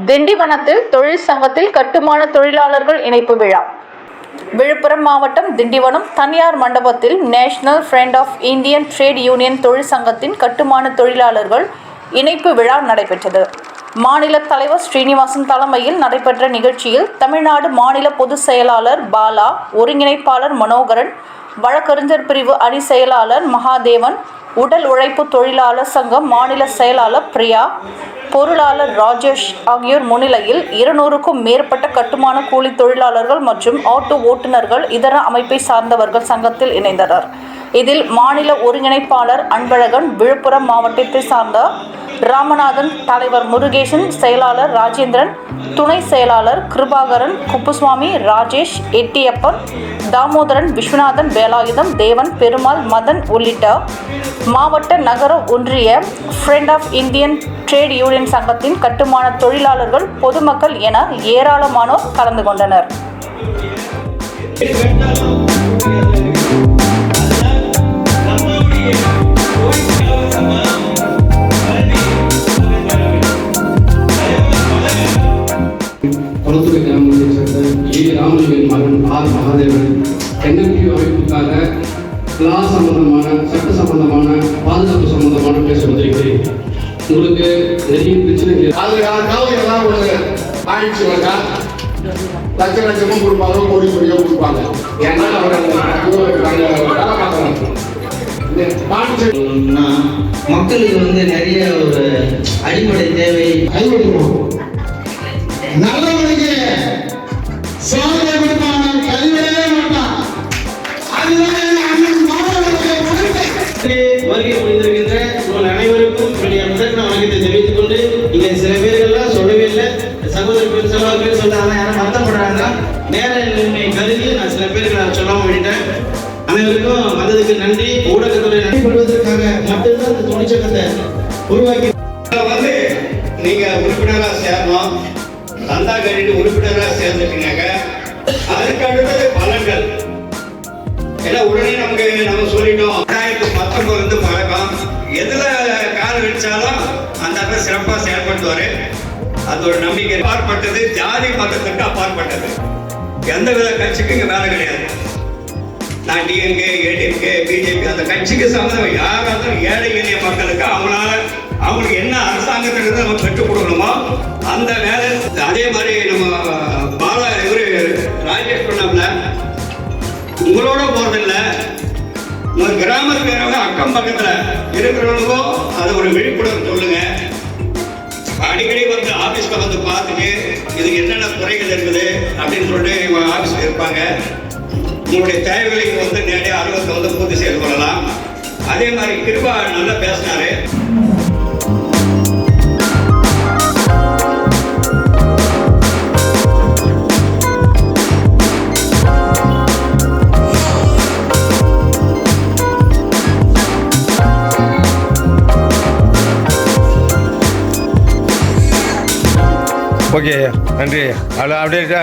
திண்டிவனத்தில் தொழில் சங்கத்தில் கட்டுமான தொழிலாளர்கள் இணைப்பு விழா. விழுப்புரம் மாவட்டம் திண்டிவனம் தனியார் மண்டபத்தில் national front of Indian trade union தொழிற்சங்கத்தின் கட்டுமான தொழிலாளர்கள் இணைப்பு விழா நடைபெற்றது. மாநில தலைவர் ஸ்ரீனிவாசன் தலைமையில் நடைபெற்ற நிகழ்ச்சியில் தமிழ்நாடு மாநில பொதுச் செயலாளர் பாலா, ஒருங்கிணைப்பாளர் மனோகரன், வழக்கறிஞர் பிரிவு அணி செயலாளர் மகாதேவன், உடல் உழைப்பு தொழிலாளர் சங்கம் மாநில செயலாளர் பிரியா, பொருளாளர் ராஜேஷ் ஆகியோர் முன்னிலையில் 200க்கும் மேற்பட்ட கட்டுமான கூலி தொழிலாளர்கள் மற்றும் ஆட்டோ ஓட்டுநர்கள் இதர அமைப்பை சார்ந்தவர்கள் சங்கத்தில் இணைந்தனர். இதில் மாநில ஒருங்கிணைப்பாளர் அன்பழகன், விழுப்புரம் மாவட்டத்தை சார்ந்த ராமநாதன், தலைவர் முருகேசன், செயலாளர் ராஜேந்திரன், துணை செயலாளர் கிருபாகரன், குப்புசுவாமி, ராஜேஷ், எட்டியப்பன், தாமோதரன், விஸ்வநாதன், வேலாயுதம், தேவன், பெருமாள், மதன் உள்ளிட்ட மாவட்ட, நகர, ஒன்றிய front of Indian trade union சங்கத்தின் கட்டுமான தொழிலாளர்கள், பொதுமக்கள் என ஏராளமானோர் கலந்து கொண்டனர். கொளத்தூர் கிராமத்தைச் சேர்ந்த ராமலிங்கன் மகன் மகாதேவன் NMU அமைப்புக்காக லா சம்பந்தமான, சட்ட சம்பந்தமான, பாதுகாப்பு சம்பந்தமான பேச வந்திருக்கிறேன். உங்களுக்கு நிறைய பிரச்சனைகள் எல்லாம் ஒரு ஆயிடுச்சு வந்தா லட்ச லட்சமும் கொடுப்பாங்க, கோடி கோடியோ கொடுப்பாங்க. ஏன்னா மக்களுக்கு நிறைய ஒரு அடிப்படை தேவை. நல்லவனுக்கு சோதனை கொடுப்பாங்க, கைவிடவே மாட்டான். வருகை புரிந்திருக்கின்ற உங்கள் அனைவருக்கும் என்னுடைய முதற்க வணக்கத்தை தெரிவித்துக் கொண்டு, இங்கே சில பேர்கள்லாம் சொல்லவே இல்லை, சகோதரர்கள் சில பேர் சொல்றாங்க, யாரும் வருத்தப்படுறாங்க. நேரமின்மை கருதி நான் சில பேருக்கு நான் சொல்லாம விட்டேன். அனைவருக்கும் வந்ததுக்கு நன்றி. ஊடகத்துறை நன்றி கொள்வதற்காக மட்டும்தான் இந்த தொழிற்சங்கத்தை உருவாக்கி வந்து நீங்க உறுப்பினராக சேரணும். சந்தா கட்டிட்டு உறுப்பினராக சேர்ந்துட்டீங்க. அதுக்கு அடுத்தது பலன்கள் ஏன்னா உடனே நம்ம சொல்லிட்டோம். 2019 பழக்கம் எதுல கால் வச்சாலும் அந்த சிறப்பாக செயல்படுத்துவாரு. அது ஒரு நம்பிக்கை. அப்பாற்பட்டது, ஜாதி மதத்திற்கு அப்பாற்பட்டது. எந்தவித கட்சிக்கு இங்க வேலை கிடையாது. நான் DMK, ADMK, BJP அந்த கட்சிக்கு சம்மந்தம் யாராலும் ஏழை எளிய மக்களுக்கு அவங்களுக்கு என்ன அரசாங்கத்திலிருந்து நம்ம பெற்றுக் கொடுக்கணுமோ அந்த வேலை. அதே மாதிரி நம்ம பாலா இவரு ராஜேஷ் பண்ணாமல உங்களோட போறதில்ல, உங்க கிராமத்தில் இருக்கிறவங்க அக்கம் பக்கத்துல இருக்கிறவங்களுக்கும் அது ஒரு விழிப்புணர்வு சொல்லுங்க. அடிக்கடி வந்து ஆபீஸ்ல வந்து பார்த்துட்டு இதுக்கு என்னென்ன குறைகள் இருக்குது அப்படின்னு சொல்லிட்டு ஆபீஸ்ல இருப்பாங்க. உங்களுடைய தேவைகளை வந்து நேரடியாக அலுவலகத்தை வந்து பூர்த்தி செய்து கொள்ளலாம். அதே மாதிரி கிருபா நல்லா பேசினாரு. ஓகே, நன்றி. அப்படியே